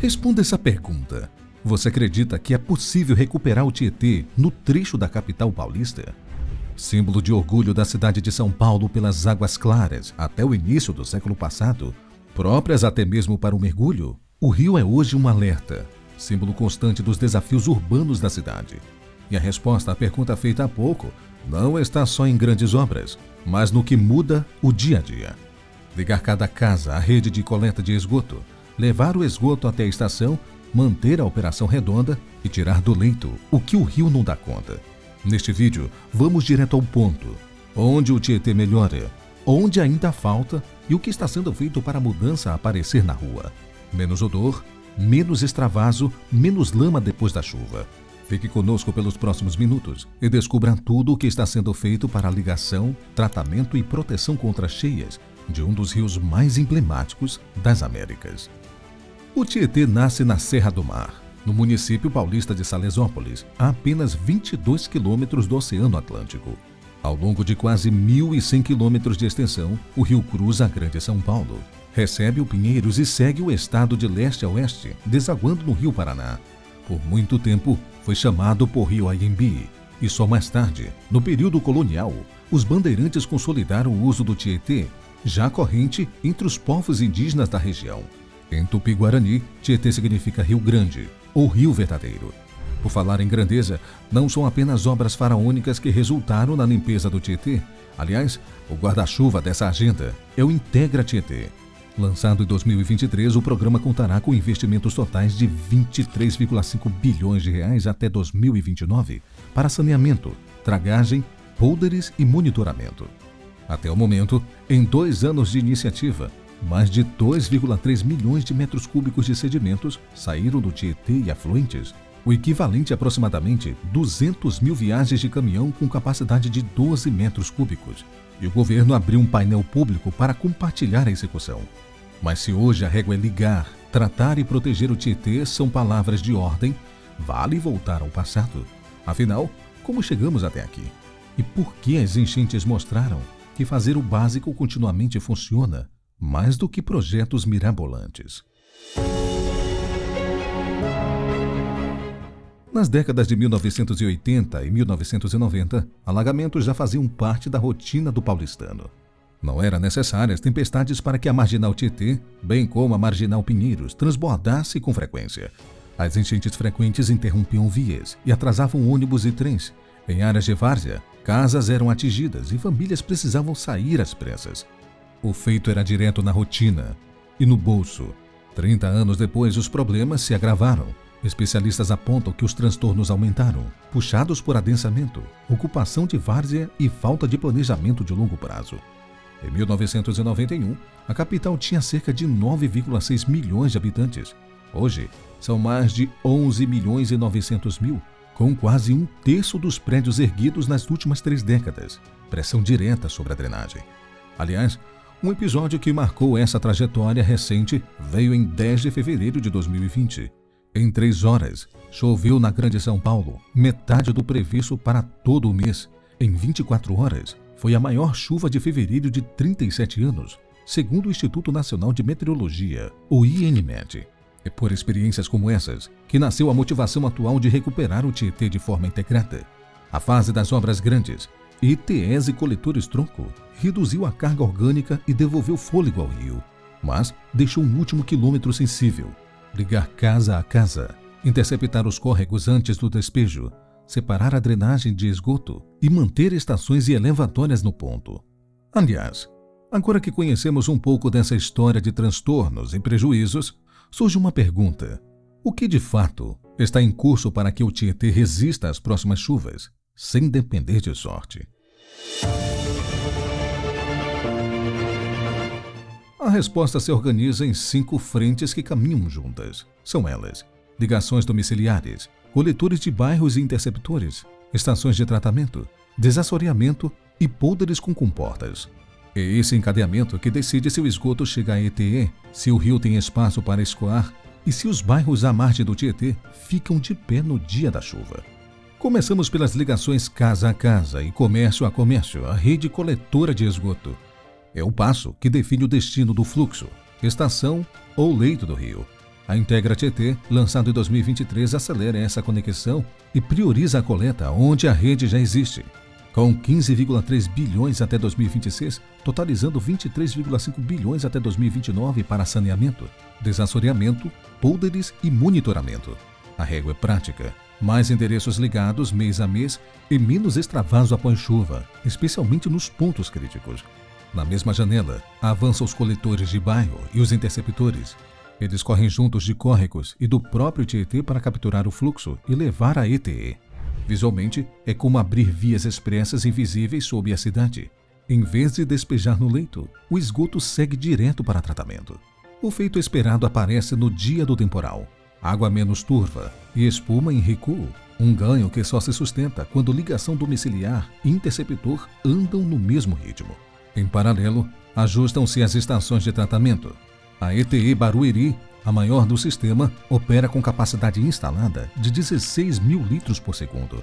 Responda essa pergunta. Você acredita que é possível recuperar o Tietê no trecho da capital paulista? Símbolo de orgulho da cidade de São Paulo pelas águas claras até o início do século passado, próprias até mesmo para o mergulho, o rio é hoje um alerta, símbolo constante dos desafios urbanos da cidade. E a resposta à pergunta feita há pouco não está só em grandes obras, mas no que muda o dia a dia. Ligar cada casa à rede de coleta de esgoto, levar o esgoto até a estação, manter a operação redonda e tirar do leito o que o rio não dá conta. Neste vídeo, vamos direto ao ponto. Onde o Tietê melhora, onde ainda falta e o que está sendo feito para a mudança aparecer na rua. Menos odor, menos extravaso, menos lama depois da chuva. Fique conosco pelos próximos minutos e descubra tudo o que está sendo feito para a ligação, tratamento e proteção contra cheias de um dos rios mais emblemáticos das Américas. O Tietê nasce na Serra do Mar, no município paulista de Salesópolis, a apenas 22 quilômetros do Oceano Atlântico. Ao longo de quase 1.100 quilômetros de extensão, o rio cruza a Grande São Paulo, recebe o Pinheiros e segue o estado de leste a oeste, desaguando no Rio Paraná. Por muito tempo, foi chamado por Rio Anhembi, e só mais tarde, no período colonial, os bandeirantes consolidaram o uso do Tietê, já corrente entre os povos indígenas da região. Em Tupi-Guarani, Tietê significa Rio Grande, ou Rio Verdadeiro. Por falar em grandeza, não são apenas obras faraônicas que resultaram na limpeza do Tietê. Aliás, o guarda-chuva dessa agenda é o Integra Tietê. Lançado em 2023, o programa contará com investimentos totais de 23,5 bilhões de reais até 2029 para saneamento, dragagem, pôlderes e monitoramento. Até o momento, em 2 anos de iniciativa, mais de 2,3 milhões de metros cúbicos de sedimentos saíram do Tietê e afluentes, o equivalente a aproximadamente 200 mil viagens de caminhão com capacidade de 12 metros cúbicos. E o governo abriu um painel público para compartilhar a execução. Mas se hoje a régua é ligar, tratar e proteger o Tietê são palavras de ordem, vale voltar ao passado. Afinal, como chegamos até aqui? E por que as enchentes mostraram que fazer o básico continuamente funciona, mais do que projetos mirabolantes? Nas décadas de 1980 e 1990, alagamentos já faziam parte da rotina do paulistano. Não eram necessárias tempestades para que a Marginal Tietê, bem como a Marginal Pinheiros, transbordasse com frequência. As enchentes frequentes interrompiam vias e atrasavam ônibus e trens. Em áreas de várzea, casas eram atingidas e famílias precisavam sair às pressas. O feito era direto na rotina e no bolso. 30 anos depois, os problemas se agravaram. Especialistas apontam que os transtornos aumentaram, puxados por adensamento, ocupação de várzea e falta de planejamento de longo prazo. Em 1991, a capital tinha cerca de 9,6 milhões de habitantes. Hoje, são mais de 11 milhões e 900 mil, com quase 1/3 dos prédios erguidos nas últimas 3 décadas. Pressão direta sobre a drenagem. Aliás, um episódio que marcou essa trajetória recente veio em 10 de fevereiro de 2020. Em 3 horas, choveu na Grande São Paulo, metade do previsto para todo o mês. Em 24 horas, foi a maior chuva de fevereiro de 37 anos, segundo o Instituto Nacional de Meteorologia, o INMET. É por experiências como essas que nasceu a motivação atual de recuperar o Tietê de forma integrada. A fase das obras grandes, ETEs e coletores-tronco, reduziu a carga orgânica e devolveu fôlego ao rio, mas deixou um último quilômetro sensível. Ligar casa a casa, interceptar os córregos antes do despejo, separar a drenagem de esgoto e manter estações e elevatórias no ponto. Aliás, agora que conhecemos um pouco dessa história de transtornos e prejuízos, surge uma pergunta. O que de fato está em curso para que o Tietê resista às próximas chuvas, sem depender de sorte? A resposta se organiza em 5 frentes que caminham juntas. São elas: ligações domiciliares, coletores de bairros e interceptores, estações de tratamento, desassoreamento e pôlderes com comportas. É esse encadeamento que decide se o esgoto chega a ETE, se o rio tem espaço para escoar e se os bairros à margem do Tietê ficam de pé no dia da chuva. Começamos pelas ligações casa a casa e comércio a comércio, a rede coletora de esgoto. É o passo que define o destino do fluxo, estação ou leito do rio. A Integra Tietê, lançado em 2023, acelera essa conexão e prioriza a coleta onde a rede já existe, com 15,3 bilhões até 2026, totalizando 23,5 bilhões até 2029 para saneamento, desassoreamento, polders e monitoramento. A régua é prática, mais endereços ligados mês a mês e menos extravaso após chuva, especialmente nos pontos críticos. Na mesma janela, avançam os coletores de bairro e os interceptores. Eles correm juntos de córregos e do próprio Tietê para capturar o fluxo e levar a ETE. Visualmente, é como abrir vias expressas invisíveis sob a cidade. Em vez de despejar no leito, o esgoto segue direto para tratamento. O feito esperado aparece no dia do temporal. Água menos turva e espuma em recuo, um ganho que só se sustenta quando ligação domiciliar e interceptor andam no mesmo ritmo. Em paralelo, ajustam-se as estações de tratamento. A ETE Barueri, a maior do sistema, opera com capacidade instalada de 16 mil litros por segundo.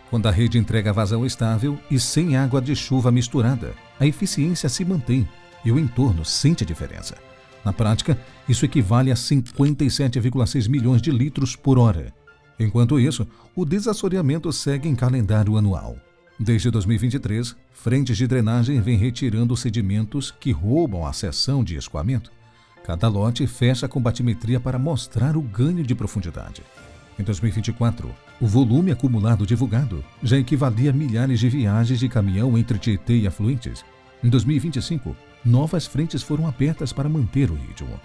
Quando a rede entrega vazão estável e sem água de chuva misturada, a eficiência se mantém e o entorno sente a diferença. Na prática, isso equivale a 57,6 milhões de litros por hora. Enquanto isso, o desassoreamento segue em calendário anual. Desde 2023, frentes de drenagem vêm retirando sedimentos que roubam a seção de escoamento. Cada lote fecha com batimetria para mostrar o ganho de profundidade. Em 2024, o volume acumulado divulgado já equivalia a milhares de viagens de caminhão entre Tietê e afluentes. Em 2025, novas frentes foram abertas para manter o ritmo.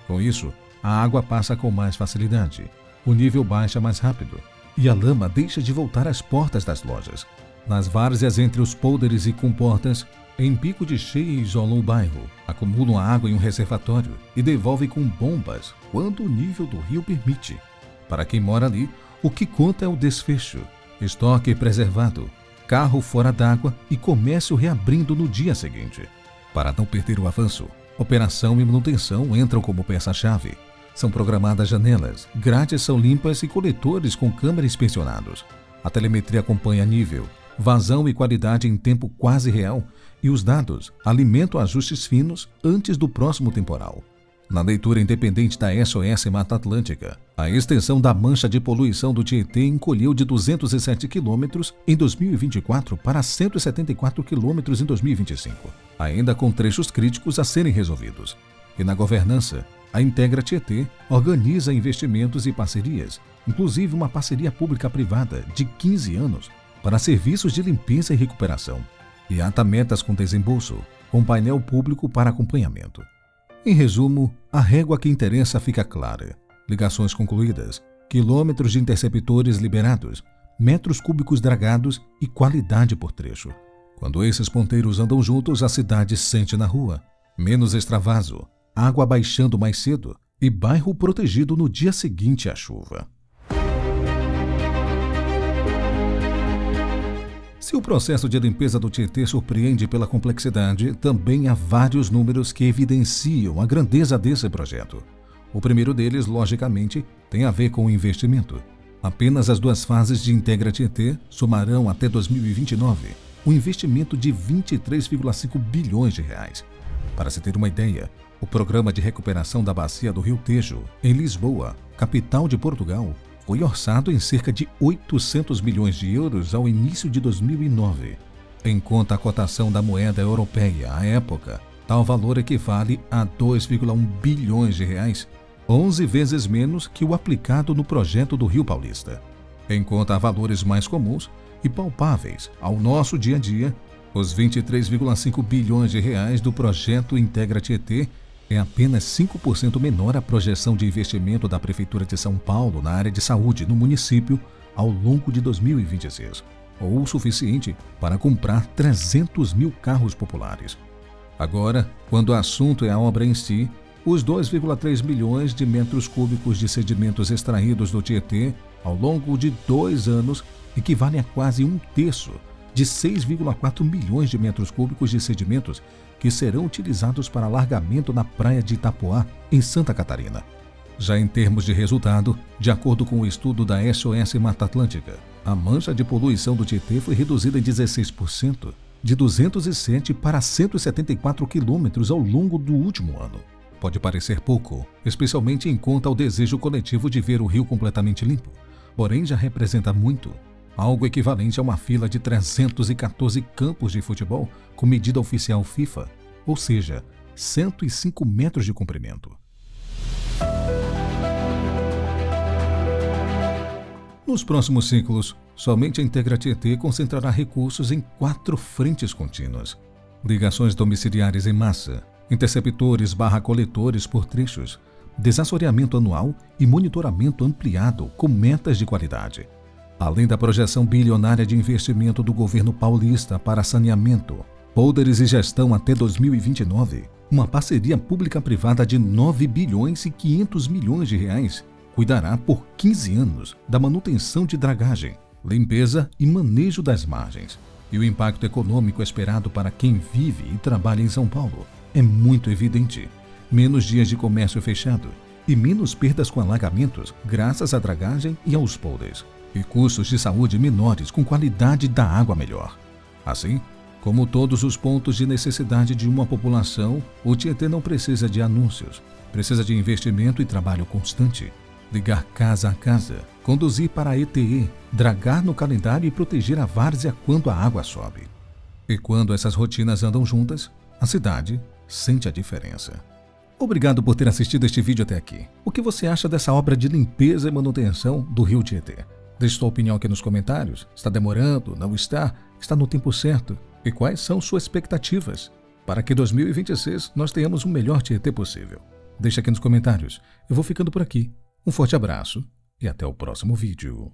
Com isso, a água passa com mais facilidade, o nível baixa mais rápido e a lama deixa de voltar às portas das lojas. Nas várzeas entre os polders e comportas, em pico de cheia isolam o bairro, acumulam a água em um reservatório e devolvem com bombas quando o nível do rio permite. Para quem mora ali, o que conta é o desfecho, estoque preservado, carro fora d'água e comércio reabrindo no dia seguinte. Para não perder o avanço, operação e manutenção entram como peça-chave. São programadas janelas, grades são limpas e coletores com câmera inspecionados. A telemetria acompanha nível, vazão e qualidade em tempo quase real e os dados alimentam ajustes finos antes do próximo temporal. Na leitura independente da SOS Mata Atlântica, a extensão da mancha de poluição do Tietê encolheu de 207 km em 2024 para 174 km em 2025, ainda com trechos críticos a serem resolvidos. E na governança, a Integra Tietê organiza investimentos e parcerias, inclusive uma parceria pública-privada de 15 anos para serviços de limpeza e recuperação, e ata metas com desembolso, com painel público para acompanhamento. Em resumo, a régua que interessa fica clara. Ligações concluídas, quilômetros de interceptores liberados, metros cúbicos dragados e qualidade por trecho. Quando esses ponteiros andam juntos, a cidade sente na rua. Menos extravaso, água baixando mais cedo e bairro protegido no dia seguinte à chuva. Se o processo de limpeza do Tietê surpreende pela complexidade, também há vários números que evidenciam a grandeza desse projeto. O primeiro deles, logicamente, tem a ver com o investimento. Apenas as duas fases de Integra Tietê somarão até 2029 um investimento de 23,5 bilhões de reais. Para se ter uma ideia, o Programa de Recuperação da Bacia do Rio Tejo, em Lisboa, capital de Portugal, foi orçado em cerca de 800 milhões de euros ao início de 2009. Em conta a cotação da moeda europeia à época, tal valor equivale a 2,1 bilhões de reais, 11 vezes menos que o aplicado no projeto do Rio Paulista. Em conta a valores mais comuns e palpáveis ao nosso dia a dia, os 23,5 bilhões de reais do projeto Integra Tietê é apenas 5% menor a projeção de investimento da Prefeitura de São Paulo na área de saúde no município ao longo de 2026, ou o suficiente para comprar 300 mil carros populares. Agora, quando o assunto é a obra em si, os 2,3 milhões de metros cúbicos de sedimentos extraídos do Tietê ao longo de 2 anos equivalem a quase 1/3 de 6,4 milhões de metros cúbicos de sedimentos que serão utilizados para alargamento na praia de Itapoá, em Santa Catarina. Já em termos de resultado, de acordo com o estudo da SOS Mata Atlântica, a mancha de poluição do Tietê foi reduzida em 16%, de 207 para 174 quilômetros ao longo do último ano. Pode parecer pouco, especialmente em conta ao desejo coletivo de ver o rio completamente limpo, porém já representa muito, algo equivalente a uma fila de 314 campos de futebol com medida oficial FIFA, ou seja, 105 metros de comprimento. Nos próximos ciclos, somente a Integra Tietê concentrará recursos em 4 frentes contínuas: ligações domiciliares em massa, interceptores/coletores por trechos, desassoreamento anual e monitoramento ampliado com metas de qualidade, além da projeção bilionária de investimento do governo paulista para saneamento, polders e gestão até 2029, uma parceria pública-privada de 9 bilhões e 500 milhões de reais cuidará por 15 anos da manutenção de dragagem, limpeza e manejo das margens. E o impacto econômico esperado para quem vive e trabalha em São Paulo é muito evidente. Menos dias de comércio fechado e menos perdas com alagamentos graças à dragagem e aos polders. E custos de saúde menores com qualidade da água melhor. Assim, como todos os pontos de necessidade de uma população, o Tietê não precisa de anúncios, precisa de investimento e trabalho constante. Ligar casa a casa, conduzir para a ETE, dragar no calendário e proteger a várzea quando a água sobe. E quando essas rotinas andam juntas, a cidade sente a diferença. Obrigado por ter assistido este vídeo até aqui. O que você acha dessa obra de limpeza e manutenção do Rio Tietê? Deixe sua opinião aqui nos comentários. Está demorando? Não está? Está no tempo certo? E quais são suas expectativas para que 2026 nós tenhamos o melhor Tietê possível? Deixe aqui nos comentários. Eu vou ficando por aqui. Um forte abraço e até o próximo vídeo.